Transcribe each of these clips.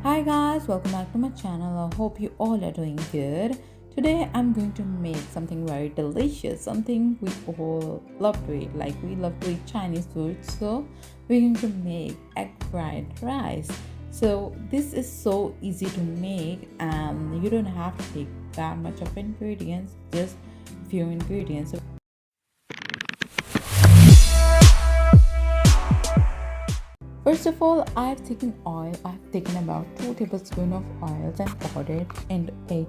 Hi guys, welcome back to my channel. I hope you all are doing good. Today I'm going to make something very delicious, something we all love to eat. Like we love to eat Chinese food, so we're going to make egg fried rice. So this is so easy to make and you don't have to take that much of ingredients, just few ingredients. First of all, I've taken oil. I've taken about 2 tablespoons of oil and poured it into a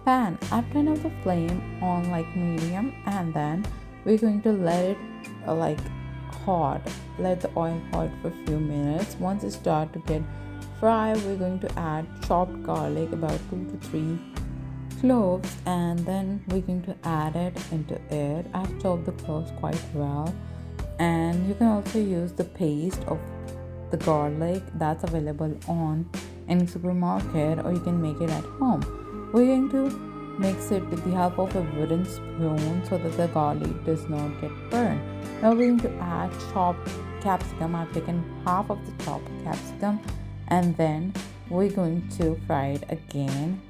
pan. I've turned off the flame on like medium, and then we're going to let it like hot. Let the oil hot for a few minutes. Once it starts to get fried, we're going to add chopped garlic, about 2 to 3 cloves, and then we're going to add it into it. I've chopped the cloves quite well, and you can also use the paste of the garlic that's available on any supermarket, or you can make it at home. We're going to mix it with the help of a wooden spoon so that the garlic does not get burned. Now we're going to add chopped capsicum. I've taken half of the chopped capsicum, and then we're going to fry it again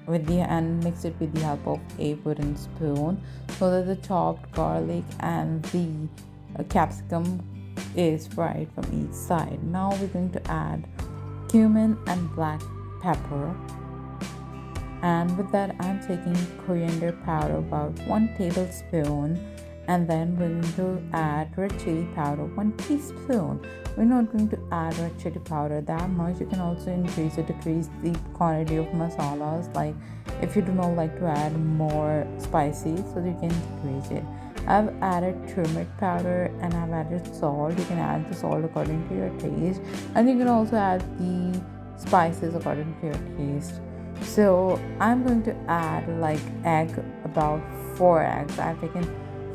and mix it with the help of a wooden spoon so that the chopped garlic and the capsicum is fried from each side. Now we're going to add cumin and black pepper, and with that I'm taking coriander powder, about 1 tablespoon, and then we're going to add red chili powder, 1 teaspoon. We're not going to add red chili powder that much. You can also increase or decrease the quantity of masalas, like if you do not like to add more spicy, so you can decrease it. I've added turmeric powder and I've added salt. You can add the salt according to your taste, and you can also add the spices according to your taste. So I'm going to add like egg, about 4 eggs. I've taken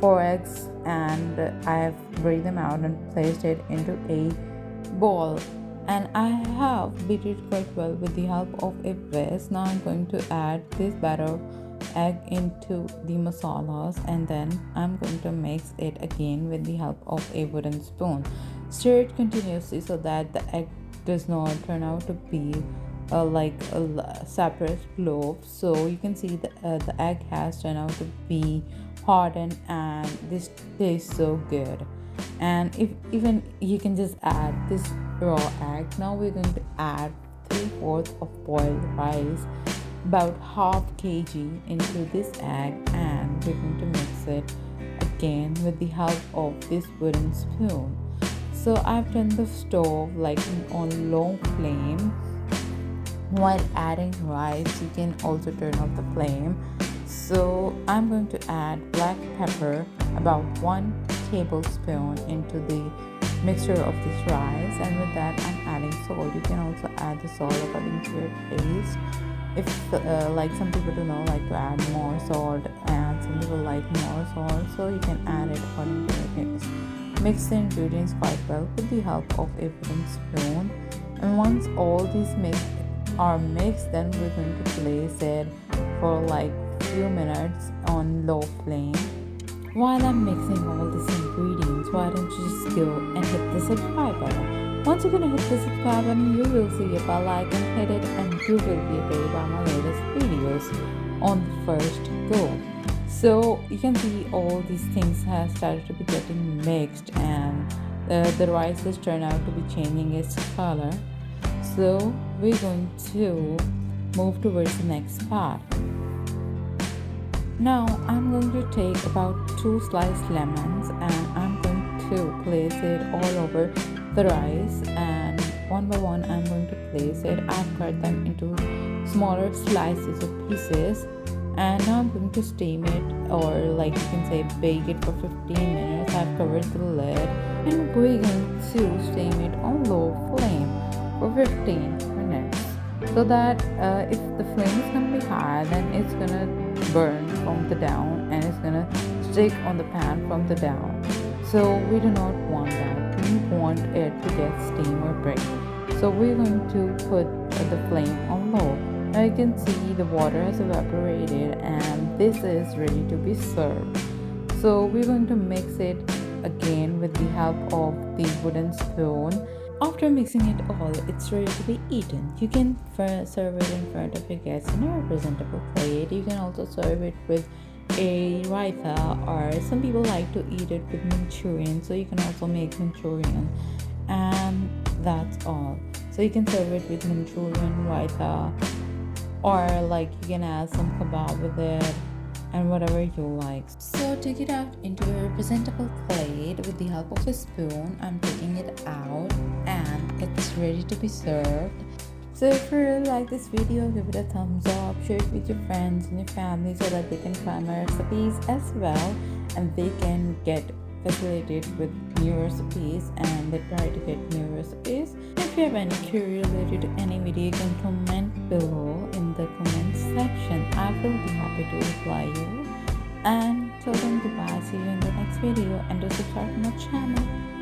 4 eggs and I've breathed them out and placed it into a bowl, and I have beat it quite well with the help of a whisk. Now I'm going to add this batter egg into the masalas, and then I'm going to mix it again with the help of a wooden spoon. Stir it continuously so that the egg does not turn out to be like a separate loaf. So you can see the egg has turned out to be hardened, and this tastes so good. And if even you can just add this raw egg. Now we're going to add 3/4 of boiled rice, about half kg, into this egg, and we're going to mix it again with the help of this wooden spoon. So I've turned the stove like on low flame. While adding rice, you can also turn off the flame. So I'm going to add black pepper, about 1 tablespoon, into the mixture of this rice, and with that I'm adding salt. You can also add the salt according to your taste. If like some people do not like to add more salt, and some people like more salt, so you can add it according to your taste. Mix the ingredients quite well with the help of a wooden spoon, and once all these are mixed, then we're going to place it for like few minutes on low flame. While I'm mixing all these ingredients, why don't you just go and hit the subscribe button. Once you're gonna hit the subscribe button, you will see a bell icon, hit it, and you will be updated by my latest videos on the first go. So you can see all these things have started to be getting mixed, and the rice has turned out to be changing its color. So we're going to move towards the next part. Now I'm going to take about 2 sliced lemons, and I'm going to place it all over the rice, and one by one I'm going to place it. I've cut them into smaller slices or pieces, and now I'm going to steam it, or like you can say bake it for 15 minutes. I've covered the lid, and we're going to steam it on low flame for 15 minutes, so that if the flame is going to be high, then it's going to burn from the down, and it's going to stick on the pan from the down. So we do not want that. We want it to get steam or break. So we're going to put the flame on low. Now you can see the water has evaporated, and this is ready to be served. So we're going to mix it again with the help of the wooden spoon, After mixing it all, it's ready to be eaten. You can serve it in front of your guests in a presentable plate. You can also serve it with a raita, or some people like to eat it with Manchurian, so you can also make Manchurian. And that's all. So you can serve it with Manchurian, raita, or like you can add some kebab with it and whatever you like. So take it out into a presentable plate with the help of a spoon. I'm taking it out and it's ready to be served. So if you really like this video, give it a thumbs up, share it with your friends and your family so that they can try my recipes as well, and they can get facilitated with new recipes and they try to get new recipes. If you have any query related to any video, you can comment below in the comment section. I will be happy to reply you. And till then, goodbye. See you in the next video, and do subscribe to my channel.